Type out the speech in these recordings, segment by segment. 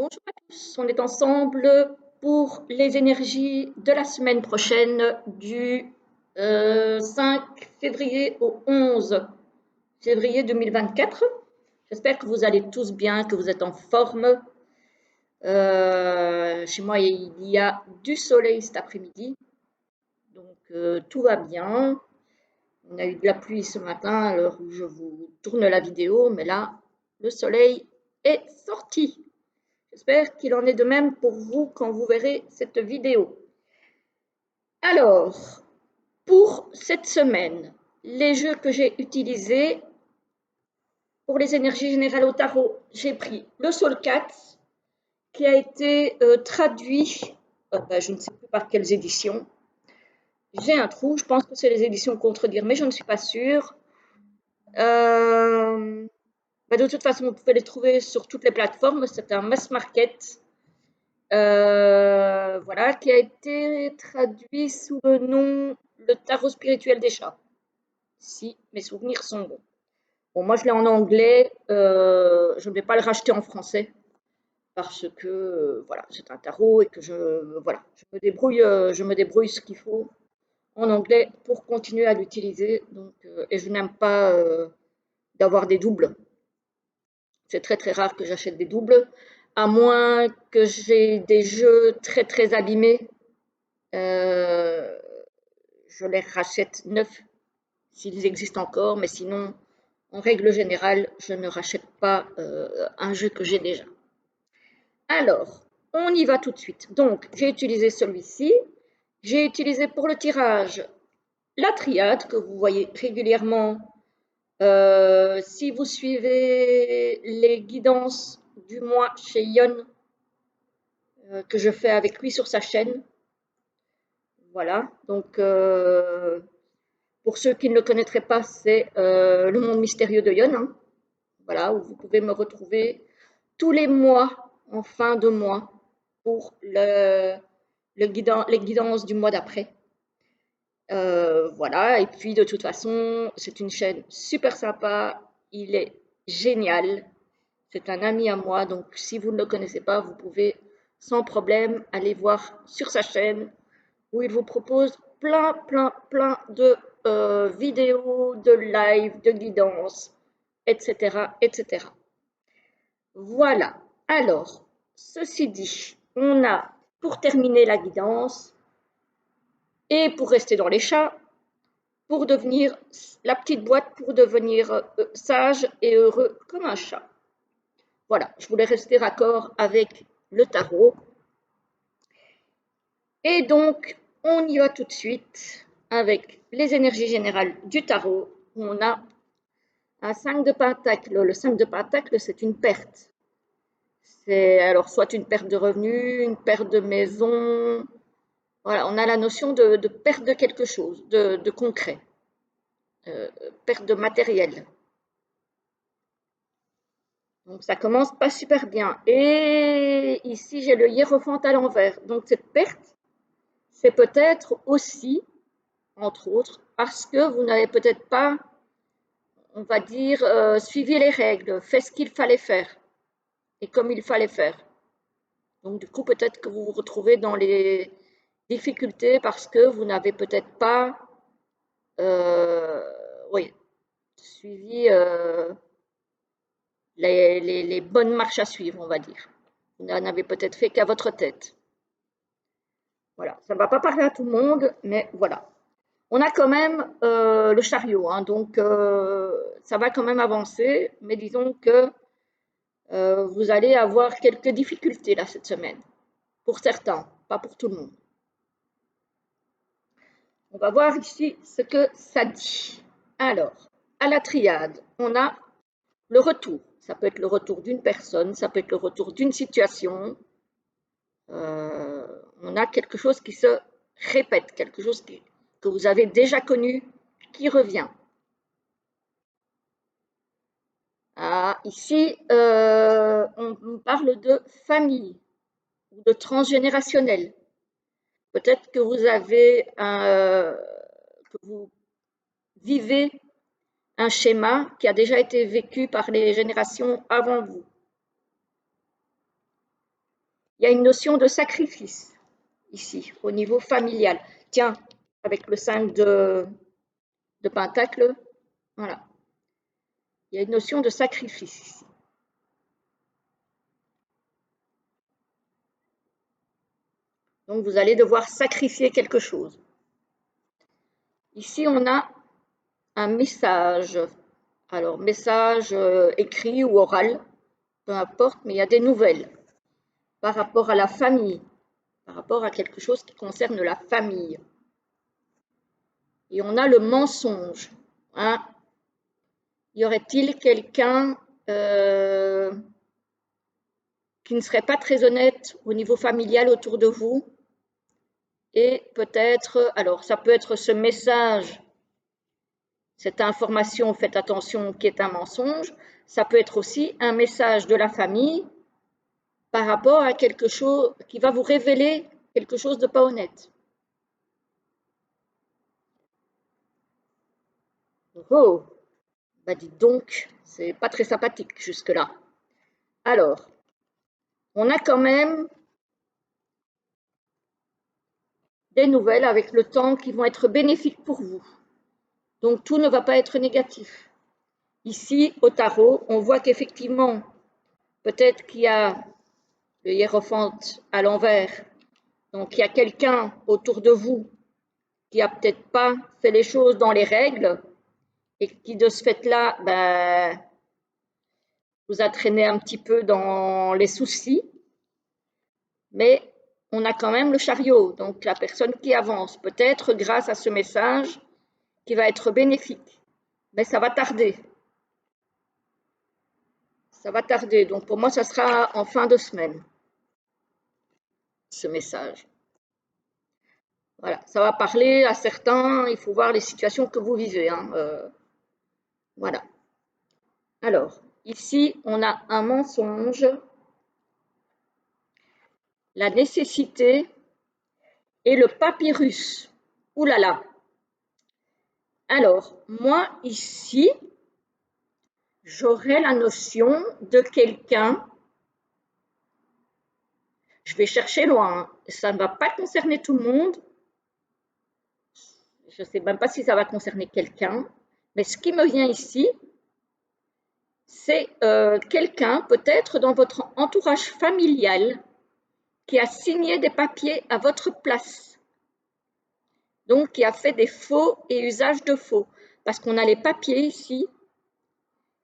Bonjour à tous, on est ensemble pour les énergies de la semaine prochaine du 5 février au 11 février 2024. J'espère que vous allez tous bien, que vous êtes en forme. Chez moi, il y a du soleil cet après-midi, donc tout va bien. On a eu de la pluie ce matin à l'heure où je vous tourne la vidéo, mais là, le soleil est sorti. J'espère qu'il en est de même pour vous quand vous verrez cette vidéo. Alors, pour cette semaine, les jeux que j'ai utilisés pour les énergies générales au tarot, j'ai pris le Soul Cat qui a été traduit, je ne sais plus par quelles éditions. J'ai un trou, je pense que c'est les éditions Contredire, mais je ne suis pas sûre. De toute façon, vous pouvez les trouver sur toutes les plateformes. C'est un mass market. Voilà, qui a été traduit sous le nom Le tarot spirituel des chats. Si mes souvenirs sont bons. Bon, moi je l'ai en anglais, je ne vais pas le racheter en français parce que voilà, c'est un tarot et que voilà, je me débrouille ce qu'il faut en anglais pour continuer à l'utiliser. Donc, et je n'aime pas d'avoir des doubles. C'est très très rare que j'achète des doubles, à moins que j'ai des jeux très très abîmés. Je les rachète neufs s'ils existent encore, mais sinon, en règle générale, je ne rachète pas un jeu que j'ai déjà. Alors, on y va tout de suite. Donc, j'ai utilisé celui-ci. J'ai utilisé pour le tirage la triade que vous voyez régulièrement. Si vous suivez les guidances du mois chez Yon, que je fais avec lui sur sa chaîne. Voilà, donc pour ceux qui ne le connaîtraient pas, c'est le monde mystérieux de Yon, hein. Voilà, où vous pouvez me retrouver tous les mois, en fin de mois, pour les guidances du mois d'après. Voilà, et puis de toute façon, c'est une chaîne super sympa, il est génial, c'est un ami à moi, donc si vous ne le connaissez pas, vous pouvez sans problème aller voir sur sa chaîne où il vous propose plein de vidéos, de live, de guidance, etc., etc. Voilà. Alors, ceci dit, on a, pour terminer la guidance, et pour rester dans les chats, pour devenir la petite boîte pour devenir sage et heureux comme un chat. Voilà, je voulais rester raccord avec le tarot. Et donc, on y va tout de suite avec les énergies générales du tarot. On a un 5 de pentacle. Le 5 de pentacle, c'est une perte. C'est alors soit une perte de revenus, une perte de maison. Voilà, on a la notion de perte de quelque chose, de concret, perte de matériel. Donc ça commence pas super bien. Et ici, j'ai le hiérophant à l'envers. Donc cette perte, c'est peut-être aussi, entre autres, parce que vous n'avez peut-être pas, on va dire, suivi les règles, fait ce qu'il fallait faire et comme il fallait faire. Donc du coup, peut-être que vous vous retrouvez dans les difficultés parce que vous n'avez peut-être pas oui, suivi les bonnes marches à suivre, on va dire. Vous n'en avez peut-être fait qu'à votre tête. Voilà, ça ne va pas parler à tout le monde, mais voilà. On a quand même le chariot, hein, donc ça va quand même avancer, mais disons que vous allez avoir quelques difficultés là cette semaine, pour certains, pas pour tout le monde. On va voir ici ce que ça dit. Alors, à la triade, on a le retour. Ça peut être le retour d'une personne, ça peut être le retour d'une situation. On a quelque chose qui se répète, quelque chose que vous avez déjà connu, qui revient. Ah, ici, on parle de famille ou de transgénérationnel. Peut-être que que vous vivez un schéma qui a déjà été vécu par les générations avant vous. il y a une notion de sacrifice ici, au niveau familial. Tiens, avec le 5 de Pentacle, voilà. Il y a une notion de sacrifice ici. Donc, vous allez devoir sacrifier quelque chose. Ici, on a un message. Alors, message écrit ou oral, peu importe, mais il y a des nouvelles par rapport à la famille, par rapport à quelque chose qui concerne la famille. Et on a le mensonge. Hein. Y aurait-il quelqu'un qui ne serait pas très honnête au niveau familial autour de vous? Et peut-être, alors ça peut être ce message, cette information, faites attention, qui est un mensonge. Ça peut être aussi un message de la famille par rapport à quelque chose qui va vous révéler quelque chose de pas honnête. Oh, bah dites donc, c'est pas très sympathique jusque-là. Alors, on a quand même des nouvelles avec le temps qui vont être bénéfiques pour vous. Donc, tout ne va pas être négatif. Ici, au tarot, on voit qu'effectivement, peut-être qu'il y a le hiérophante à l'envers. Donc, il y a quelqu'un autour de vous qui n'a peut-être pas fait les choses dans les règles et qui, de ce fait-là, vous a traîné un petit peu dans les soucis. Mais on a quand même le chariot, donc la personne qui avance, peut-être grâce à ce message qui va être bénéfique. Mais ça va tarder. Ça va tarder. Donc pour moi, ça sera en fin de semaine, ce message. Voilà, ça va parler à certains, il faut voir les situations que vous vivez. Hein. Voilà. Alors, ici, on a un mensonge, la nécessité et le papyrus. Ouh là là. Alors, moi, ici, j'aurais la notion de quelqu'un, je vais chercher loin, ça ne va pas concerner tout le monde, je ne sais même pas si ça va concerner quelqu'un, mais ce qui me vient ici, c'est quelqu'un peut-être dans votre entourage familial qui a signé des papiers à votre place, donc qui a fait des faux et usage de faux, parce qu'on a les papiers ici,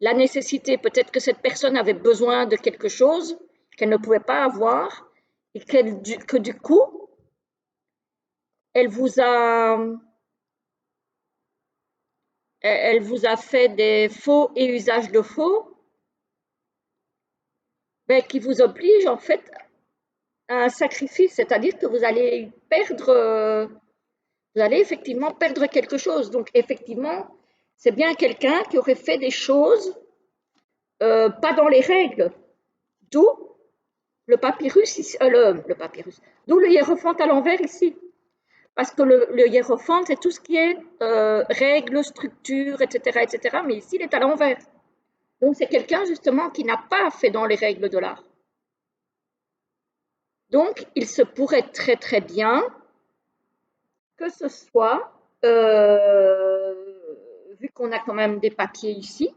la nécessité, peut-être que cette personne avait besoin de quelque chose qu'elle ne pouvait pas avoir et que du coup, elle vous a fait des faux et usage de faux, qui vous oblige en fait à un sacrifice, c'est-à-dire que vous allez perdre, vous allez effectivement perdre quelque chose. Donc effectivement, c'est bien quelqu'un qui aurait fait des choses pas dans les règles, d'où le papyrus, ici, le papyrus, d'où le hiérophante à l'envers ici. Parce que le hiérophante, c'est tout ce qui est règles, structures, etc., etc. Mais ici, il est à l'envers. Donc, c'est quelqu'un, justement, qui n'a pas fait dans les règles de l'art. Donc, il se pourrait très, très bien que ce soit, vu qu'on a quand même des papiers ici,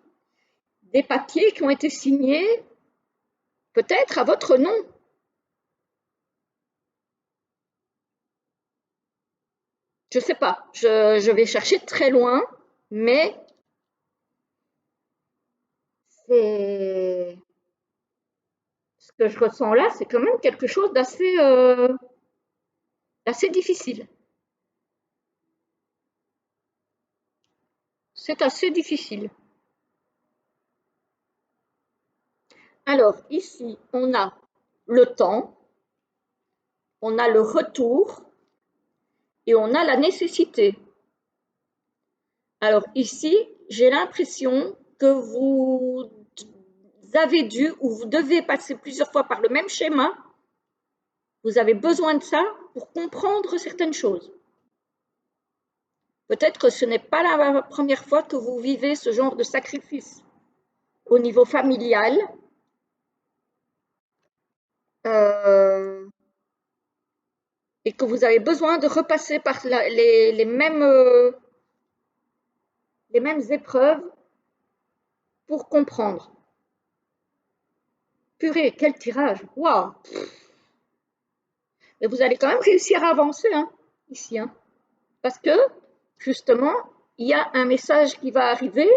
des papiers qui ont été signés peut-être à votre nom. Je ne sais pas, je vais chercher très loin, mais c'est ce que je ressens là, c'est quand même quelque chose d'assez difficile. C'est assez difficile. Alors ici, on a le temps, on a le retour et on a la nécessité. Alors ici, j'ai l'impression que vous avez dû ou vous devez passer plusieurs fois par le même schéma. Vous avez besoin de ça pour comprendre certaines choses. Peut-être que ce n'est pas la première fois que vous vivez ce genre de sacrifice au niveau familial. et que vous avez besoin de repasser par les mêmes épreuves pour comprendre. Purée, quel tirage! Waouh! Mais vous allez quand même réussir à avancer, hein, ici, hein, parce que justement, il y a un message qui va arriver,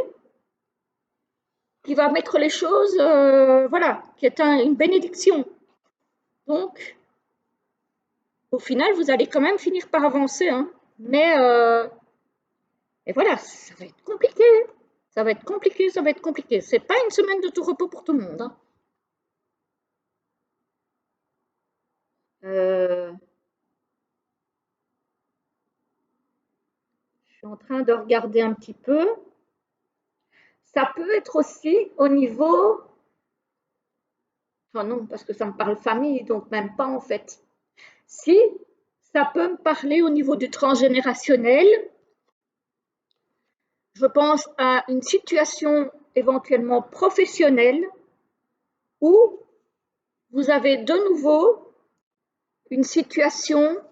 qui va mettre les choses, voilà, qui est une bénédiction. Donc, au final, vous allez quand même finir par avancer, hein, mais voilà, ça va être compliqué. Ça va être compliqué, ça va être compliqué. C'est pas une semaine de tout repos pour tout le monde, hein. Je suis en train de regarder un petit peu. Ça peut être aussi au niveau. Oh non, parce que ça me parle famille, donc même pas en fait. Si, ça peut me parler au niveau du transgénérationnel. Je pense à une situation éventuellement professionnelle où vous avez de nouveau une situation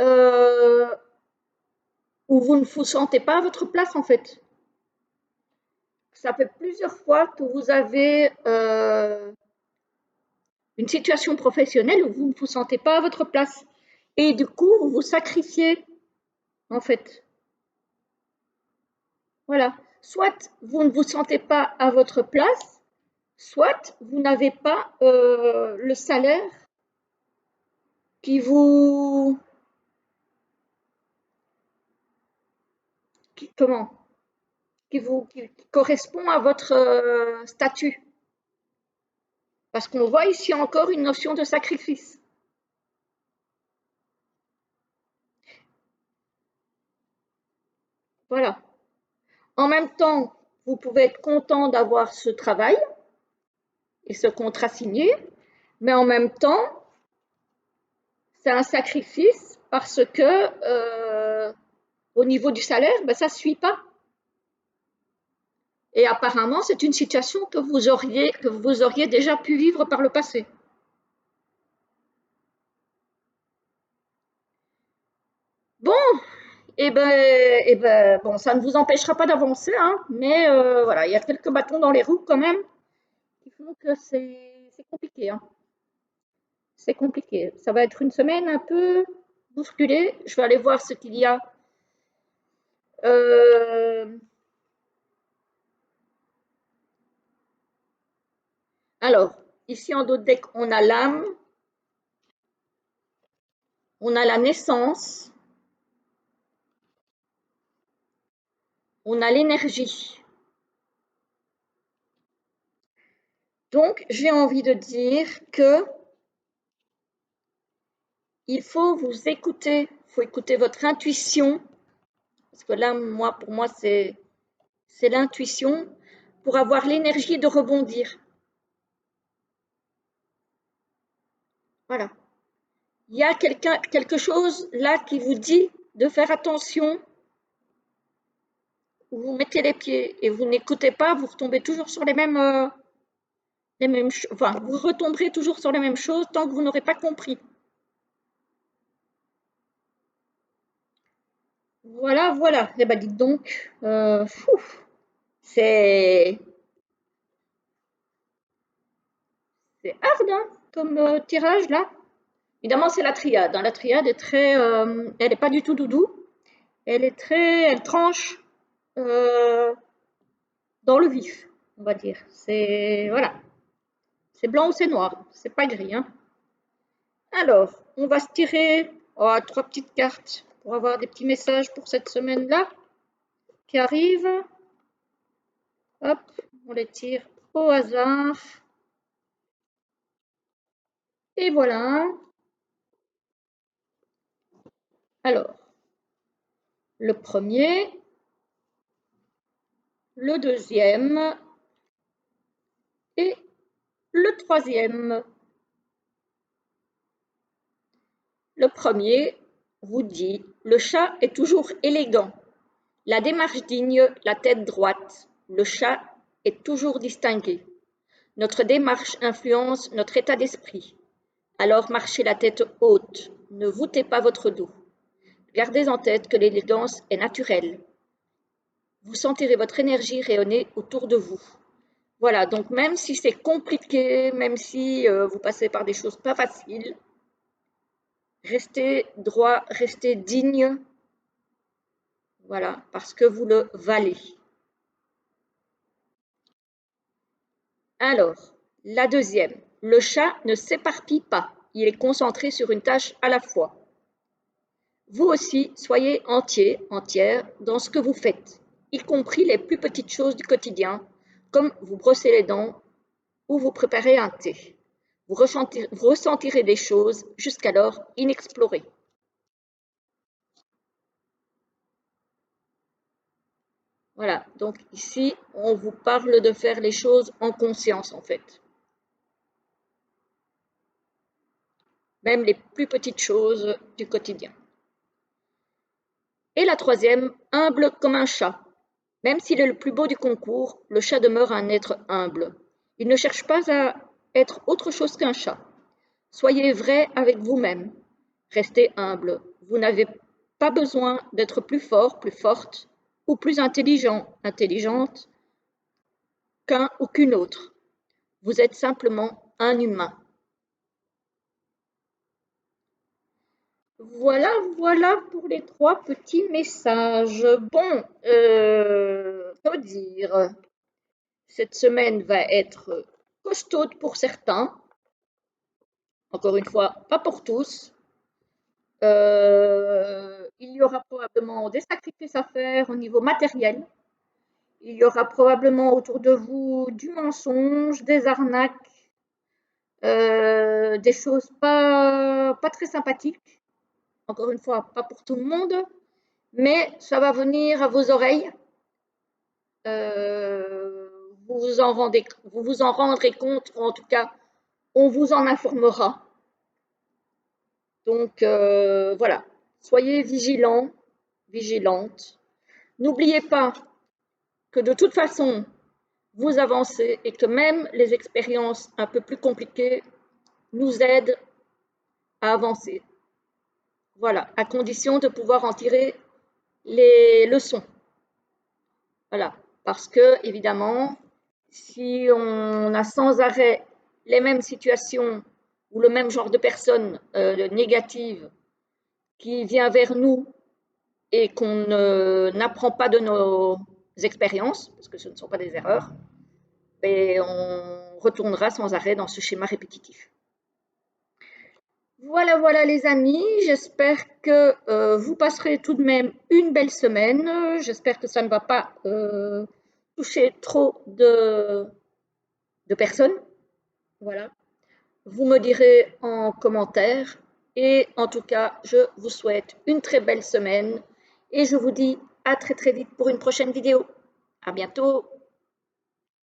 euh, où vous ne vous sentez pas à votre place en fait. Ça fait plusieurs fois que vous avez une situation professionnelle où vous ne vous sentez pas à votre place. Et du coup, vous vous sacrifiez en fait. Voilà. Soit vous ne vous sentez pas à votre place, soit vous n'avez pas le salaire qui vous comment qui correspond à votre statut. Parce qu'on voit ici encore une notion de sacrifice. Voilà. En même temps, vous pouvez être content d'avoir ce travail et ce contrat signé, mais en même temps, c'est un sacrifice parce que au niveau du salaire, ben, ça ne suit pas. Et apparemment, c'est une situation que vous auriez déjà pu vivre par le passé. Bon, bon, ça ne vous empêchera pas d'avancer, hein, mais voilà, il y a quelques bâtons dans les roues quand même qui font que c'est compliqué, hein. C'est compliqué. Ça va être une semaine un peu bousculée. Je vais aller voir ce qu'il y a. Euh, alors, ici en dos de deck, on a l'âme, on a la naissance, on a l'énergie. Donc, j'ai envie de dire que il faut vous écouter, il faut écouter votre intuition, parce que là, pour moi, c'est l'intuition pour avoir l'énergie de rebondir. Voilà. Il y a quelque chose là qui vous dit de faire attention. Vous mettez les pieds et vous n'écoutez pas, vous retombez toujours sur les mêmes enfin, vous retomberez toujours sur les mêmes choses tant que vous n'aurez pas compris. Voilà, voilà. Eh ben, dites donc, c'est hard hein, comme tirage là. Évidemment, c'est la triade, hein. La triade est très, elle n'est pas du tout doudou. Elle tranche euh, dans le vif, on va dire. C'est voilà, c'est blanc ou c'est noir, c'est pas gris, hein. Alors, on va se tirer trois petites cartes pour avoir des petits messages pour cette semaine-là qui arrivent. Hop, on les tire au hasard. Et voilà. Alors, le premier, le deuxième et le troisième. Le premier vous dit: le chat est toujours élégant, la démarche digne, la tête droite. Le chat est toujours distingué. Notre démarche influence notre état d'esprit. alors marchez la tête haute, ne voûtez pas votre dos. Gardez en tête que l'élégance est naturelle. Vous sentirez votre énergie rayonner autour de vous. Voilà, donc même si c'est compliqué, même si vous passez par des choses pas faciles, restez droit, restez digne, voilà, parce que vous le valez. Alors, la deuxième, le chat ne s'éparpille pas, il est concentré sur une tâche à la fois. Vous aussi, soyez entier, entière dans ce que vous faites, y compris les plus petites choses du quotidien, comme vous brosser les dents ou vous préparer un thé. Vous ressentirez des choses jusqu'alors inexplorées. Voilà, donc ici, on vous parle de faire les choses en conscience en fait. Même les plus petites choses du quotidien. Et la troisième, humble comme un chat. Même s'il est le plus beau du concours, le chat demeure un être humble. Il ne cherche pas à être autre chose qu'un chat. Soyez vrai avec vous-même. Restez humble. Vous n'avez pas besoin d'être plus fort, plus forte ou plus intelligent, intelligente qu'un ou qu'une autre. Vous êtes simplement un humain. Voilà, voilà pour les trois petits messages. Bon, que dire? Cette semaine va être costaude pour certains. Encore une fois, pas pour tous. Il y aura probablement des sacrifices à faire au niveau matériel. Il y aura probablement autour de vous du mensonge, des arnaques, des choses pas très sympathiques. Encore une fois, pas pour tout le monde, mais ça va venir à vos oreilles. Vous vous en rendrez compte, ou en tout cas, on vous en informera. Donc voilà, soyez vigilants, vigilantes. N'oubliez pas que de toute façon, vous avancez et que même les expériences un peu plus compliquées nous aident à avancer. Voilà, à condition de pouvoir en tirer les leçons. Voilà, parce que évidemment, si on a sans arrêt les mêmes situations ou le même genre de personnes négatives qui vient vers nous et qu'on n'apprend pas de nos expériences, parce que ce ne sont pas des erreurs, et on retournera sans arrêt dans ce schéma répétitif. Voilà, voilà les amis, j'espère que vous passerez tout de même une belle semaine. J'espère que ça ne va pas toucher trop de personnes. Voilà. Vous me direz en commentaire. Et en tout cas, je vous souhaite une très belle semaine et je vous dis à très très vite pour une prochaine vidéo. À bientôt.